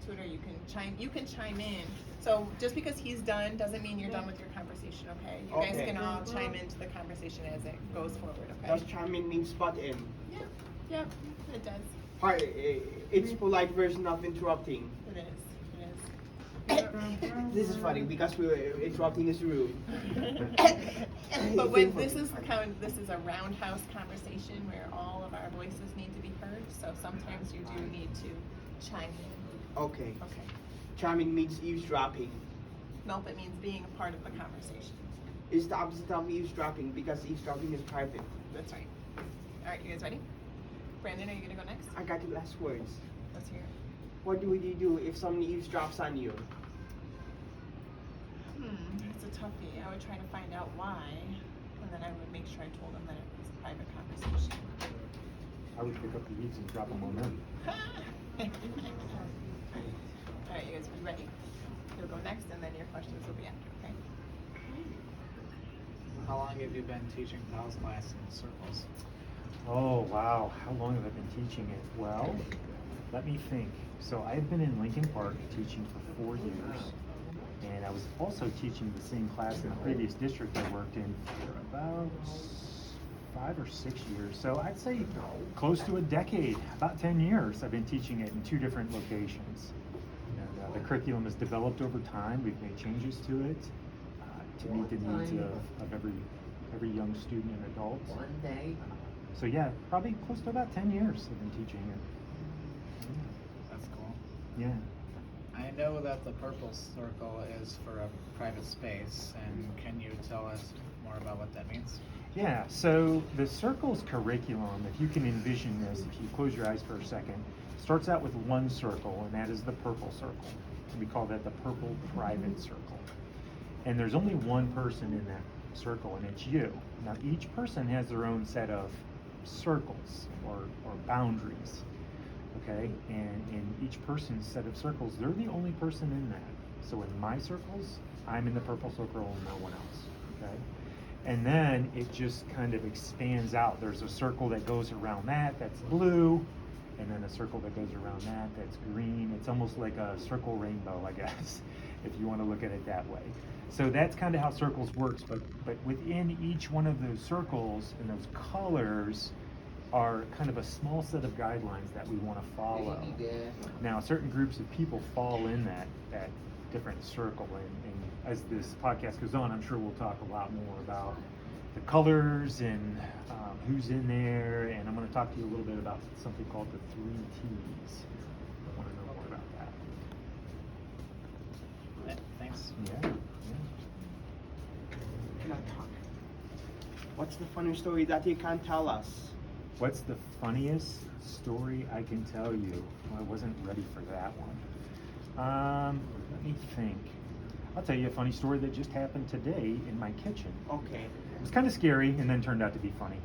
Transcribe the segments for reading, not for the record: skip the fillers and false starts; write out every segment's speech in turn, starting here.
tutor, you can chime in. So just because he's done doesn't mean you're done with your conversation, okay? You guys Okay. can all chime into the conversation as it goes forward, Does okay? chime in means butt in? Yeah, it does. Hi, it's polite version of interrupting. It is. This is funny because interrupting is rude. But when this is a roundhouse conversation where all of our voices need to be heard, so sometimes you do need to chime in. Okay. Okay. Chiming means eavesdropping. Nope, it means being a part of the conversation. It's the opposite of eavesdropping because eavesdropping is private. That's right. All right, you guys ready? Brandon, are you gonna go next? I got the last words. Let's hear it. What do you do if someone eavesdrops on you? It's a toughie. I would try to find out why, and then I would make sure I told them that it was a private conversation. I would pick up the eaves and drop them on them. All right, you guys, are you ready? You'll go next, and then your questions will be after, okay? How long have you been teaching Pals class in circles? Oh, wow. How long have I been teaching it? Well, let me think. So I've been in Lincoln Park teaching for 4 years. And I was also teaching the same class in a previous district I worked in for about 5 or 6 years. So I'd say close to a decade, about 10 years I've been teaching it in 2 different locations. And the curriculum has developed over time. We've made changes to it to meet the needs of every young student and adult. One day. So yeah, probably close to about 10 years I've been teaching it. That's cool. Yeah. I know that the purple circle is for a private space, and can you tell us more about what that means? Yeah, so the circle's curriculum, if you can envision this, if you close your eyes for a second, starts out with one circle, and that is the purple circle. We call that the purple private circle. And there's only one person in that circle, and it's you. Now, each person has their own set of circles or boundaries, okay? And in each person's set of circles, they're the only person in that. So in my circles, I'm in the purple circle and no one else, okay? And then it just kind of expands out. There's a circle that goes around that's blue, and then a circle that goes around that's green. It's almost like a circle rainbow, I guess, if you want to look at it that way. So that's kind of how circles works, but within each one of those circles and those colors are kind of a small set of guidelines that we want to follow. Now, certain groups of people fall in that different circle, and as this podcast goes on, I'm sure we'll talk a lot more about the colors and who's in there, and I'm going to talk to you a little bit about something called the 3 T's. I want to know more about that. Thanks. Yeah. Can I talk? What's the funny story that you can't tell us? What's the funniest story I can tell you? Well, I wasn't ready for that one. Let me think. I'll tell you a funny story that just happened today in my kitchen. Okay. It was kind of scary and then turned out to be funny.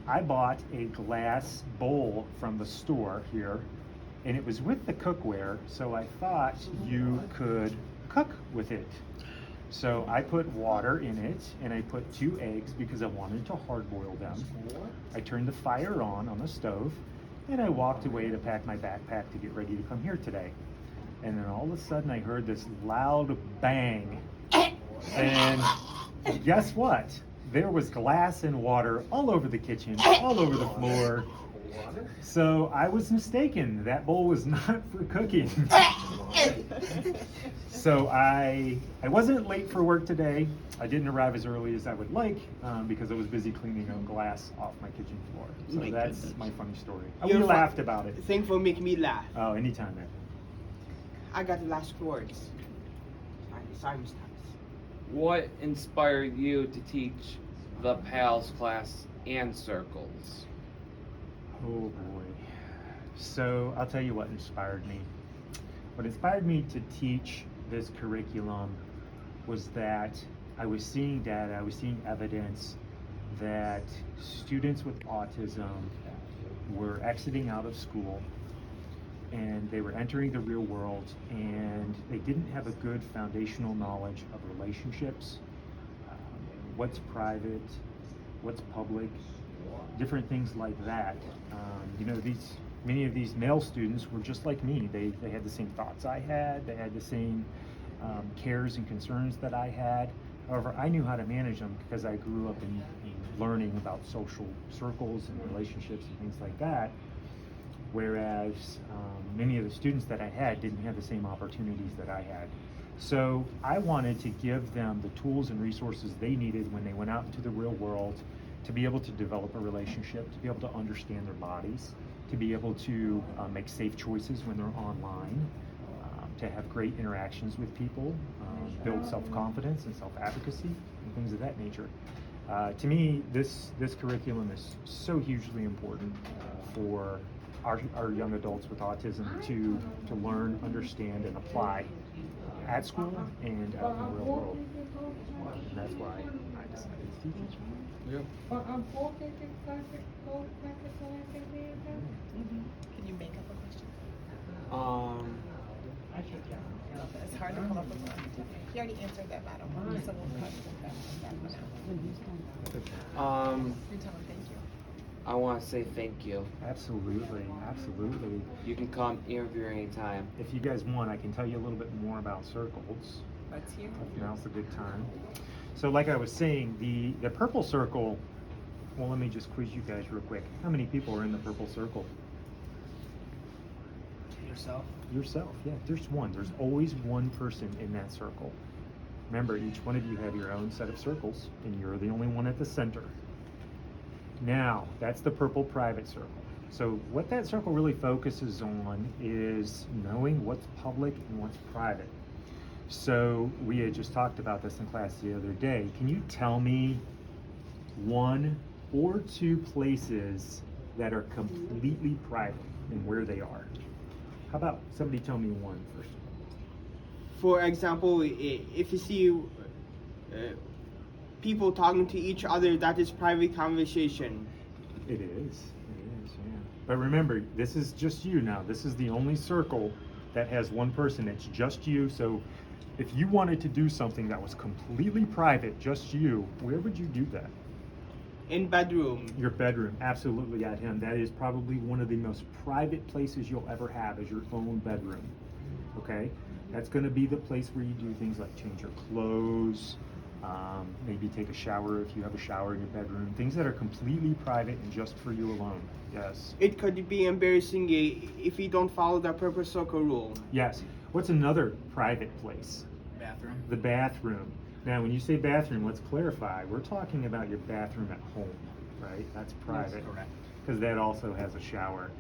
I bought a glass bowl from the store here, and it was with the cookware, so I thought you could cook with it. So I put water in it, and I put 2 eggs because I wanted to hard boil them. I turned the fire on the stove, and I walked away to pack my backpack to get ready to come here today. And then all of a sudden I heard this loud bang. And guess what? There was glass and water all over the kitchen, all over the floor. So I was mistaken. That bowl was not for cooking. So I wasn't late for work today. I didn't arrive as early as I would like because I was busy cleaning glass off my kitchen floor. So My that's goodness. my funny story. You're We fu- laughed about it. Thankful make me laugh. Oh, anytime, man. I got the last words. Sorry, Mr. What inspired you to teach the PALS class and circles? Oh boy. So I'll tell you what inspired me. What inspired me to teach this curriculum was that I was seeing data, I was seeing evidence that students with autism were exiting out of school and they were entering the real world and they didn't have a good foundational knowledge of relationships, what's private, what's public, different things like that. You know, many of these male students were just like me. They had the same thoughts I had. They had the same cares and concerns that I had. However, I knew how to manage them because I grew up in learning about social circles and relationships and things like that. Whereas many of the students that I had didn't have the same opportunities that I had. So I wanted to give them the tools and resources they needed when they went out into the real world to be able to develop a relationship, to be able to understand their bodies, to be able to make safe choices when they're online, to have great interactions with people, build self-confidence and self-advocacy and things of that nature. To me, this curriculum is so hugely important for our young adults with autism to learn, understand, and apply at school and out in the real world. And that's why I decided to teach it. Yep. Can you make up a question? It's hard to come up with one. You already answered that bottom one, so we'll cut that one out. You tell them thank you. I want to say thank you. Absolutely, absolutely. You can come interview anytime. If you guys want, I can tell you a little bit more about circles. Let's hear. Now's a good time. So like I was saying, the purple circle, well, let me just quiz you guys real quick. How many people are in the purple circle? Yourself? Yourself, yeah. There's one. There's always one person in that circle. Remember, each one of you have your own set of circles, and you're the only one at the center. Now, that's the purple private circle. So what that circle really focuses on is knowing what's public and what's private. So we had just talked about this in class the other day. Can you tell me one or two places that are completely private and where they are? How about somebody tell me one first? For example, if you see people talking to each other, that is private conversation. It is, yeah. But remember, this is just you now. This is the only circle that has one person. It's just you. So if you wanted to do something that was completely private, just you, where would you do that? In bedroom. Your bedroom, absolutely, at him. That is probably one of the most private places you'll ever have, is your own bedroom. Okay? That's going to be the place where you do things like change your clothes, maybe take a shower if you have a shower in your bedroom. Things that are completely private and just for you alone. Yes. It could be embarrassing if you don't follow the purple circle rule. Yes. What's another private place? Bathroom? The bathroom. Now, when you say bathroom, let's clarify. We're talking about your bathroom at home, right? That's private. Correct. Because that also has a shower.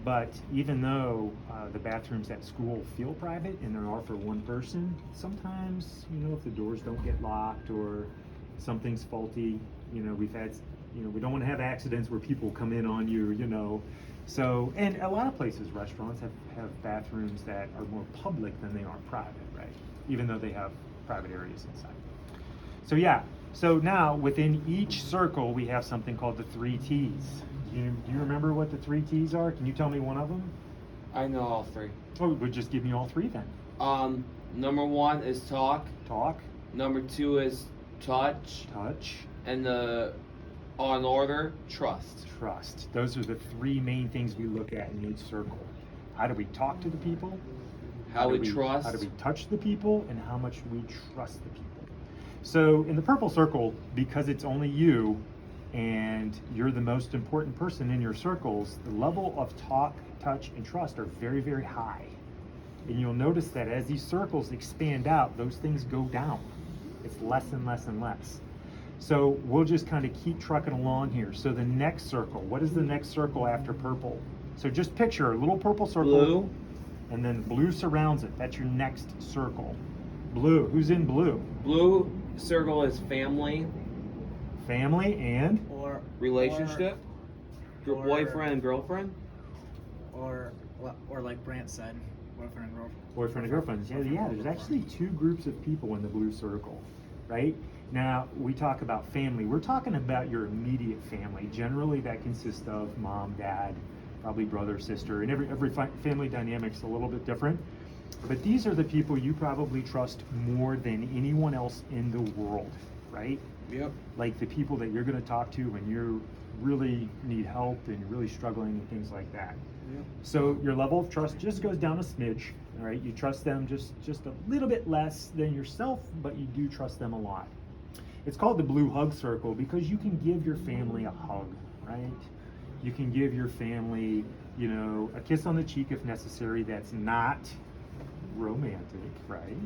But even though the bathrooms at school feel private and there are for one person, sometimes, if the doors don't get locked or something's faulty, we've had, we don't want to have accidents where people come in on you, So, and a lot of places, restaurants have bathrooms that are more public than they are private, right? Even though they have private areas inside. So yeah, so now within each circle we have something called the 3 T's. Do you remember what the 3 T's are? Can you tell me one of them? I know all three. Oh, well, just give me all 3 then. Number 1 is talk. Talk. Number 2 is touch. Touch. And on order, trust. Trust. Those are the 3 main things we look at in each circle. How do we talk to the people? How we trust. How do we touch the people? And how much we trust the people. So in the purple circle, because it's only you and you're the most important person in your circles, the level of talk, touch, and trust are very, very high. And you'll notice that as these circles expand out, those things go down. It's less and less and less. So we'll just kind of keep trucking along here. So the next circle, what is the next circle after purple? So just picture a little purple circle. Blue. And then blue surrounds it. That's your next circle. Blue. Who's in blue? Blue circle is family, Family and Or relationship, or- boyfriend and girlfriend. Or like Brant said, boyfriend and girlfriend. boyfriend and girlfriend. Yeah, there's actually 2 groups of people in the blue circle, right? Now, we talk about family. We're talking about your immediate family. Generally, that consists of mom, dad, probably brother, sister, and every family dynamic's a little bit different. But these are the people you probably trust more than anyone else in the world, right? Yep. Like the people that you're going to talk to when you really need help and you're really struggling and things like that. So your level of trust just goes down a smidge, all right? You trust them just a little bit less than yourself, but you do trust them a lot. It's called the blue hug circle because you can give your family a hug, right? You can give your family, you know, a kiss on the cheek if necessary. That's not romantic, right?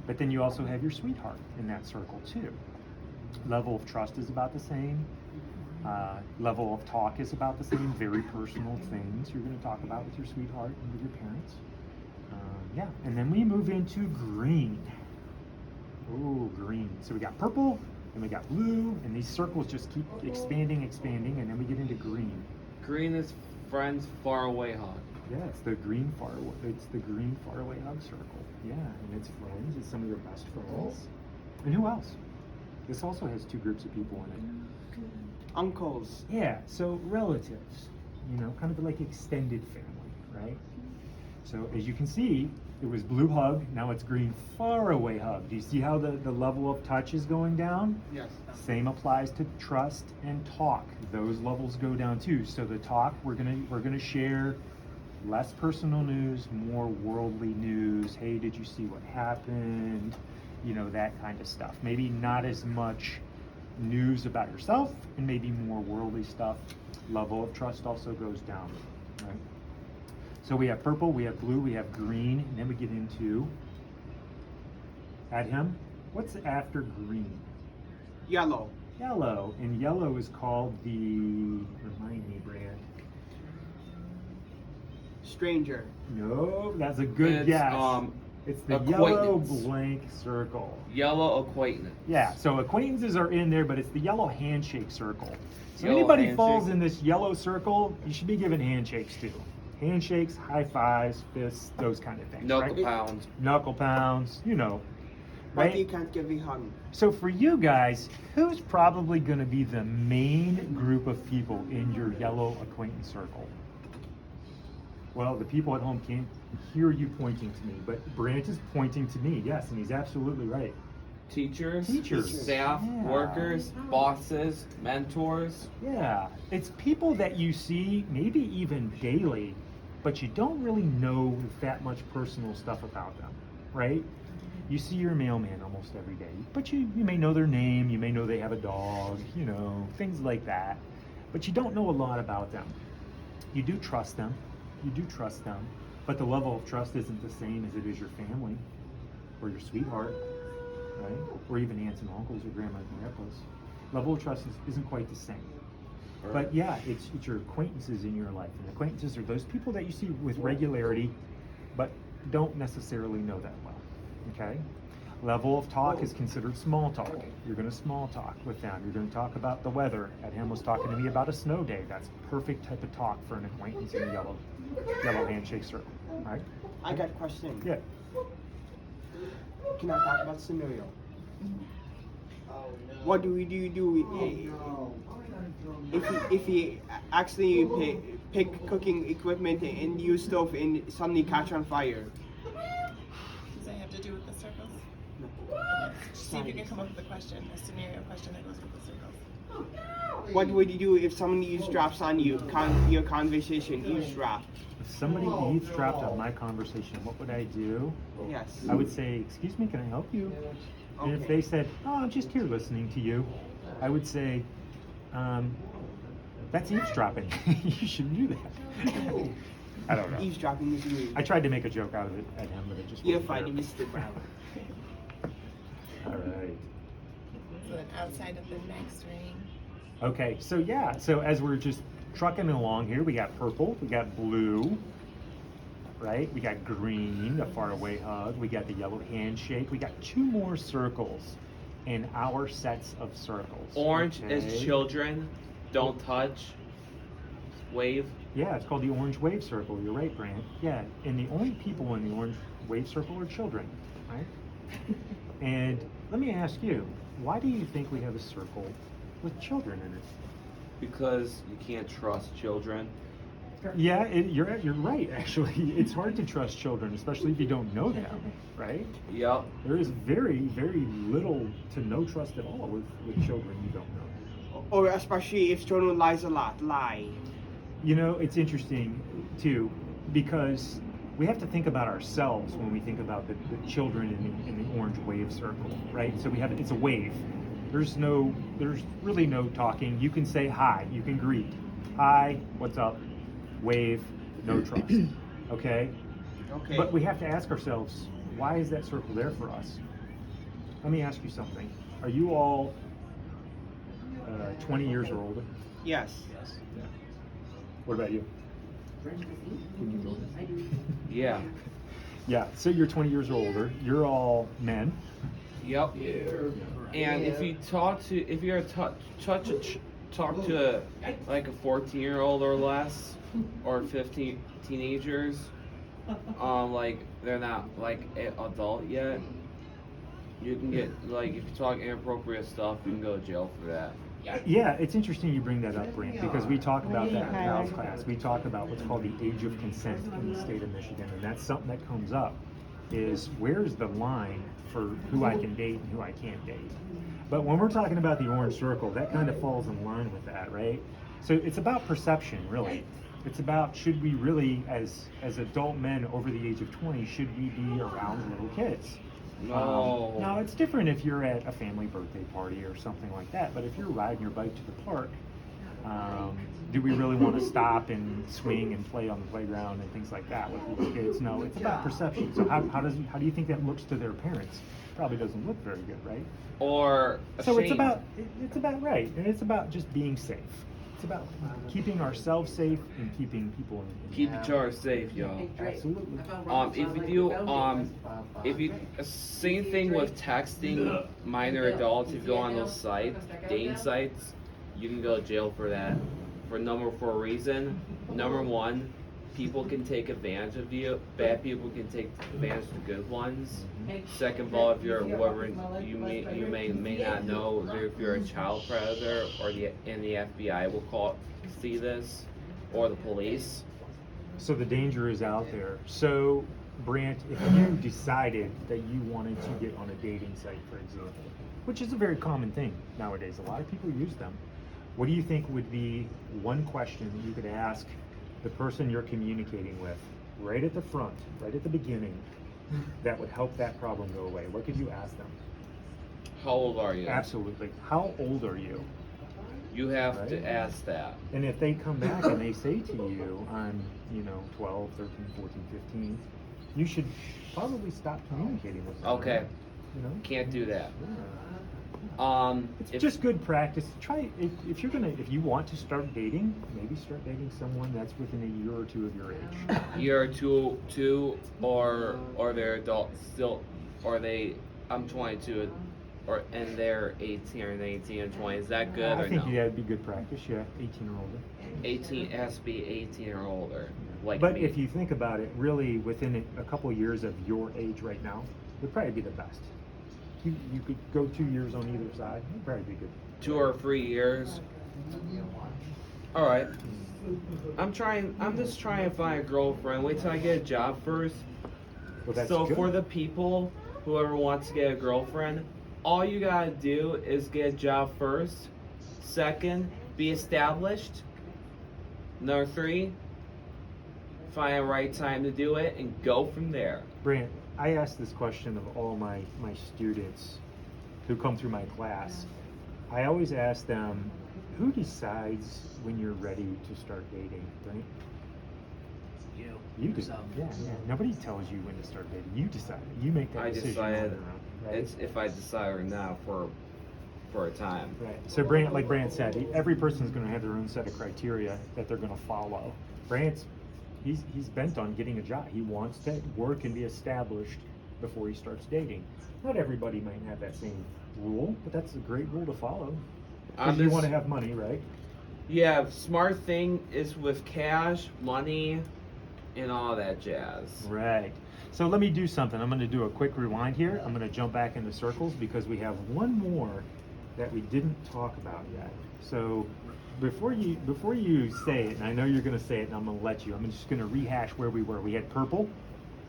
But then you also have your sweetheart in that circle too. Level of trust is about the same. Level of talk is about the same. Very personal things you're going to talk about with your sweetheart and with your parents. Yeah, and then we move into green. Ooh, green. So we got purple, and we got blue, and these circles just keep expanding, and then we get into green. Green is friends far away hug. Yeah, it's the green far away hug circle. Yeah, and it's friends. It's some of your best friends. And who else? This also has two groups of people in it. Uncles. Yeah, so relatives, you know, kind of like extended family, right? So as you can see, it was blue hug, now it's green far away hug. Do you see how the level of touch is going down? Yes. Same applies to trust and talk. Those levels go down too. So the talk, we're gonna share less personal news, more worldly news. Hey, did you see what happened? You know, that kind of stuff. Maybe not as much news about yourself and maybe more worldly stuff. Level of trust also goes down, right? So we have purple, we have blue, we have green, and then we get into Adhem. What's after green? Yellow. Yellow, and yellow is called the, remind me, Brad. Stranger. No, that's a good It's, guess. It's the yellow acquaintance. blank circle. Yellow acquaintance. Yeah, so acquaintances are in there, but it's the yellow handshake circle. So Yellow anybody handshake. falls in this yellow circle, you should be given handshakes too. Handshakes, high fives, fists, those kind of things. Knuckle right? pounds. Knuckle pounds, you know. But you Right? can't give a hug. So for you guys, who's probably going to be the main group of people in your yellow acquaintance circle? Well, the people at home can't hear you pointing to me, but Brant is pointing to me, yes, and he's absolutely right. Teachers, Teachers. staff, Yeah. workers, bosses, mentors. Yeah, it's people that you see maybe even daily, but you don't really know that much personal stuff about them, right? You see your mailman almost every day, but you may know their name, you may know they have a dog, you know, things like that, but you don't know a lot about them. You do trust them, but the level of trust isn't the same as it is your family or your sweetheart, right? Or even aunts and uncles or grandmas and grandpas. Level of trust isn't quite the same. But yeah, it's your acquaintances in your life. And acquaintances are those people that you see with regularity, but don't necessarily know that well, okay? Level of talk is considered small talk. You're gonna small talk with them. You're gonna talk about the weather. Adhem was talking to me about a snow day. That's perfect type of talk for an acquaintance in a yellow handshake circle, right? I got a question. Yeah. Can I talk about scenario? What do you do if he actually pick cooking equipment and use stove and suddenly catch on fire? Does that have to do with the circles? See if you can come up with a question, a scenario question that goes with the circles. What would you do if someone eavesdrops on you, your conversation, eavesdrop? If somebody eavesdropped on my conversation, what would I do? Yes. I would say, excuse me, can I help you? And if Okay. they said, oh, I'm just here listening to you, I would say, that's eavesdropping. You shouldn't do that. I don't know. Eavesdropping is rude. I tried to make a joke out of it at him, but it just You're wasn't funny, fair. Mr. Brown. All right. So then outside of the next ring. Okay, so yeah, so as we're just trucking along here, we got purple, we got blue, right? We got green, the faraway hug, we got the yellow handshake, we got two more circles in our sets of circles. Orange is Okay. children. Don't touch. Wave. Yeah, it's called the orange wave circle. You're right, Brant. Yeah, and the only people in the orange wave circle are children, right? And let me ask you, why do you think we have a circle with children in it? Because you can't trust children. Yeah, you're right. Actually, it's hard to trust children, especially if you don't know them, right? Yep. There is very, very little to no trust at all with children you don't know. Or especially if children lies a lot, lie. You know, it's interesting too, because we have to think about ourselves when we think about the children in the orange wave circle, right? So it's a wave. There's really no talking. You can say hi, you can greet. Hi, what's up? Wave, no trust. Okay? Okay. But we have to ask ourselves, why is that circle there for us? Let me ask you something. Are you all 20 years or older? Yes. What about you? Yeah. Yeah, so you're 20 years or older. You're all men. Yep. And if you talk to like a 14-year-old or less, or 15 teenagers, like they're not like an adult yet, you can get like, if you talk inappropriate stuff, you can go to jail for that. Yeah, it's interesting you bring that up, Brent, because we talk about that in Kyle's class. We talk about what's called the age of consent in the state of Michigan, and that's something that comes up, is where's the line for who I can date and who I can't date. But when we're talking about the orange circle, that kind of falls in line with that, right? So it's about perception, really. It's about, should we really, as adult men over the age of 20, should we be around little kids? No. Now, it's different if you're at a family birthday party or something like that, but if you're riding your bike to the park, do we really want to stop and swing and play on the playground and things like that with little kids? No, it's about perception. So how do you think that looks to their parents? Probably doesn't look very good, right? Or So it's ashamed. about right, and it's about just being safe. It's about keeping ourselves safe and keeping people in Keep each other safe, y'all. Absolutely. If you same thing with texting minor adults. If you go on those sites, dating sites, you can go to jail for that. For a reason. Number one, people can take advantage of you. Bad people can take advantage of the good ones. Second of all, if you're whoever you may not know if you're a child predator, or the FBI will see this, or the police. So the danger is out there. So, Brant, if you decided that you wanted to get on a dating site, for example, which is a very common thing nowadays, a lot of people use them, what do you think would be one question that you could ask the person you're communicating with right at the front, right at the beginning, that would help that problem go away? What could you ask them? How old are you? Absolutely. How old are you? You have Right. to ask that. And if they come back and they say to you, I'm, 12, 13, 14, 15, you should probably stop communicating with them. Okay. right? You know? Can't do that. It's If- just good practice. Try if you want to start dating, maybe start dating someone that's within a year or two of your age. Year two, or they're adults still, or I'm 22, and they're 18 or 19 and 20. Is that good I or think no? that'd be good practice. Yeah, 18 or older. 18 has to be 18 or older. Like But me. if you think about it, really within a couple of years of your age right now, would probably be the best. You could go 2 years on either side. It'd probably be good. 2 or 3 years. All right. I'm just trying to find a girlfriend. Wait till I get a job first. Well, that's So good. for the people, whoever wants to get a girlfriend, all you gotta do is get a job first. Second, be established. Number 3, find the right time to do it and go from there. Brant, I ask this question of all my students who come through my class. I always ask them, who decides when you're ready to start dating, right? You do. yourself. Yeah. Nobody tells you when to start dating. You decide. You make that I decision on decided your own, right? it's if I decide or not for a time. Right. So Brant, like Brant said, every person's going to have their own set of criteria that they're going to follow. Brant's, he's bent on getting a job. He wants to work and be established before he starts dating. Not everybody might have that same rule, but that's a great rule to follow. Because you want to have money, right? Yeah, smart thing is with cash, money, and all that jazz. Right. So let me do something. I'm going to do a quick rewind here. I'm going to jump back into circles because we have one more that we didn't talk about yet. So before you say it, and I know you're going to say it, and I'm going to let you. I'm just going to rehash where we were. We had purple,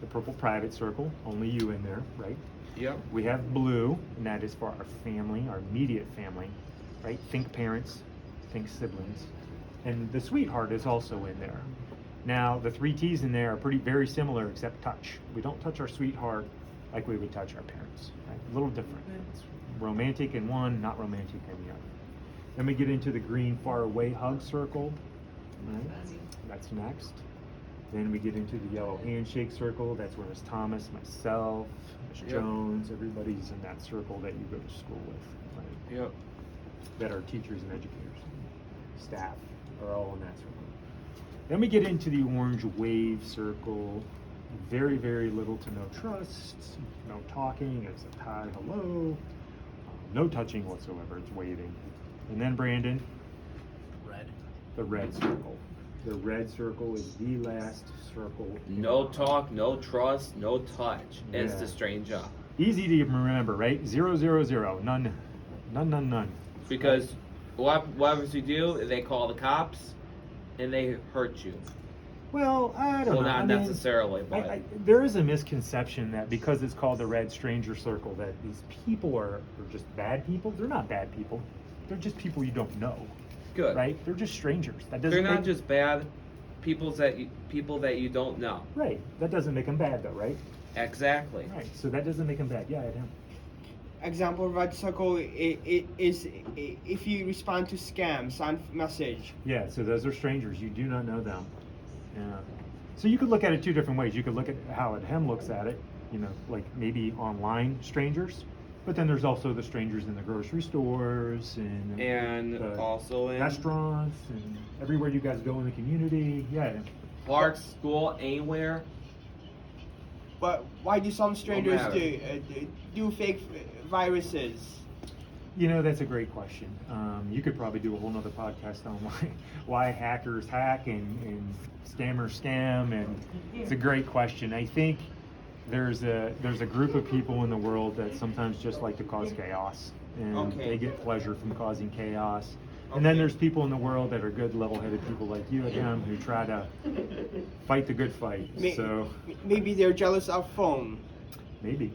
the purple private circle, only you in there, right? Yep. We have blue, and that is for our family, our immediate family, right? Think parents, think siblings. And the sweetheart is also in there. Now, the 3 T's in there are very similar except touch. We don't touch our sweetheart like we would touch our parents. Right? A little different. It's romantic in one, not romantic in the other. Then we get into the green far away hug circle. Right? That's next. Then we get into the yellow handshake circle. That's where Miss Thomas, myself, Miss Yep. Jones, everybody's in that circle that you go to school with. Right? Yep. That are teachers and educators, staff are all in that circle. Then we get into the orange wave circle. Very, very little to no trust, no talking, it's a hi, hello, no touching whatsoever, it's waving. And then Brandon, Red. the red circle. The red circle is the last circle. No talk, no trust, no touch. It's Yeah. the stranger. Easy to remember, right? 0, 0, 0, none, none, none, none. Because whatever you do, they call the cops and they hurt you. Well, I don't Well, know. not I mean, necessarily, but there is a misconception that because it's called the red stranger circle that these people are just bad people. They're not bad people. They're just people you don't know, good. right? They're just strangers. That doesn't They're not make, just bad people that you don't know. right. That doesn't make them bad though, right? Exactly. Right. So that doesn't make them bad. Yeah, I do. Example, red circle is if you respond to scams on message. Yeah. So those are strangers. You do not know them. Yeah. So you could look at it 2 different ways. You could look at how Hem looks at it. You know, like maybe online strangers. But then there's also the strangers in the grocery stores And the also in restaurants and everywhere you guys go in the community. Yeah. parks, school, anywhere. But why do some strangers matter. do fake viruses? You know, that's a great question. You could probably do a whole nother podcast on why hackers hack and scammers scam, and it's a great question. I think there's a group of people in the world that sometimes just like to cause chaos, and Okay. they get pleasure from causing chaos. And then Okay. there's people in the world that are good, level-headed people like you and him who try to fight the good fight. So Maybe they're jealous of phone. maybe.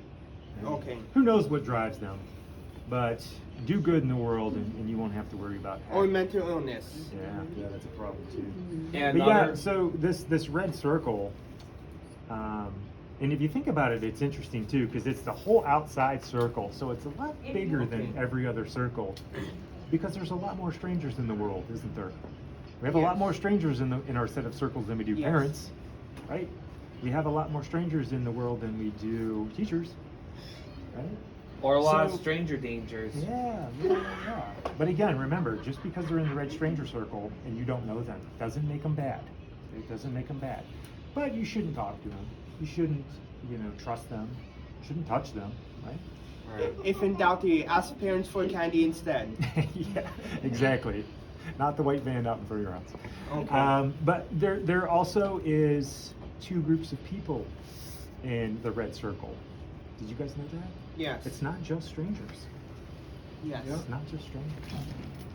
Okay. Who knows what drives them? But do good in the world, and you won't have to worry about Or hacking. mental illness. Yeah, that's a problem too. And But yeah, another, so this red circle, and if you think about it, it's interesting too because it's the whole outside circle, so it's a lot bigger than Okay. every other circle because there's a lot more strangers in the world, isn't there? We have a lot Yes. more strangers in our set of circles than we do Yes. parents, right? We have a lot more strangers in the world than we do teachers, right? or a lot So- of stranger dangers. Yeah. But again, remember, just because they're in the red stranger circle and you don't know them, doesn't make them bad. It doesn't make them bad. But you shouldn't talk to them. You shouldn't, trust them. You shouldn't touch them, right? Right. If in doubt, you ask parents for candy instead. Yeah, exactly. Not the white van out in front of your house. Okay. But there also is 2 groups of people in the red circle. Did you guys know that? Yes. It's not just strangers. Yes. It's not just strangers.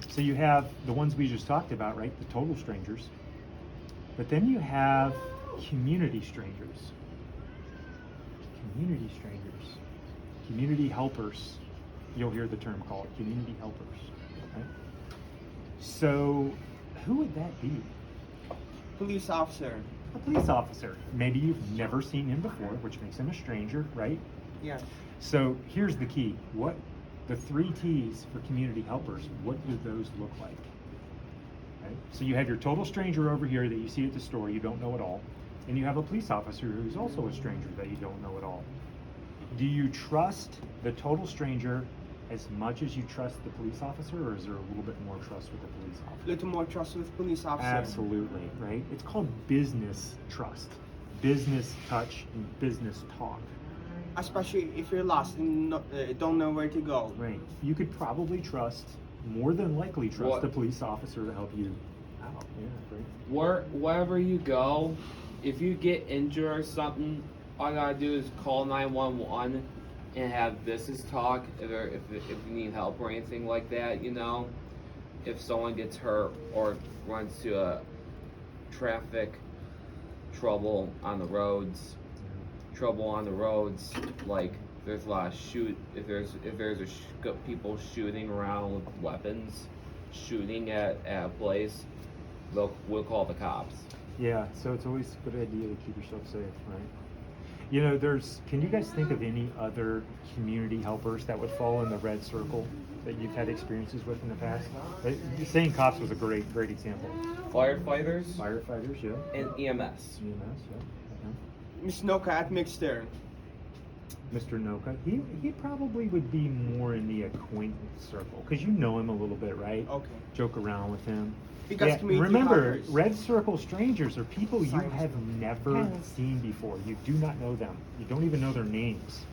So you have the ones we just talked about, right? The total strangers. But then you have community strangers. Community strangers. Community helpers. You'll hear the term called community helpers. Right? So who would that be? Police officer. A police officer. Maybe you've never seen him before, which makes him a stranger, right? Yes. So here's the key. What the 3 T's for community helpers, what do those look like? Right? So you have your total stranger over here that you see at the store, you don't know at all. And you have a police officer who's also a stranger that you don't know at all. Do you trust the total stranger as much as you trust the police officer, or is there a little bit more trust with the police officer? Little more trust with police officer. Absolutely, right? It's called business trust, business touch, and business talk. Especially if you're lost and don't know where to go. Right. You could probably more than likely trust What- the police officer to help you out. Yeah, Wherever you go, if you get injured or something, all you gotta do is call 911 and have business talk if you need help or anything like that, if someone gets hurt or runs to a traffic trouble on the roads, like there's a lot of if there's people shooting around with weapons, shooting at a place, we'll call the cops. Yeah, so it's always a good idea to keep yourself safe, right? You know, can you guys think of any other community helpers that would fall in the red circle that you've had experiences with in the past? Saying cops was a great example. Firefighters Firefighters, yeah. and EMS. EMS, yeah. Miss Noka at Mixter. Mr. Noka, he probably would be more in the acquaintance circle because you know him a little bit, right? Okay. Joke around with him. Because community remember, helpers. red circle strangers are people you Sorry. have never seen before. You do not know them. You don't even know their names.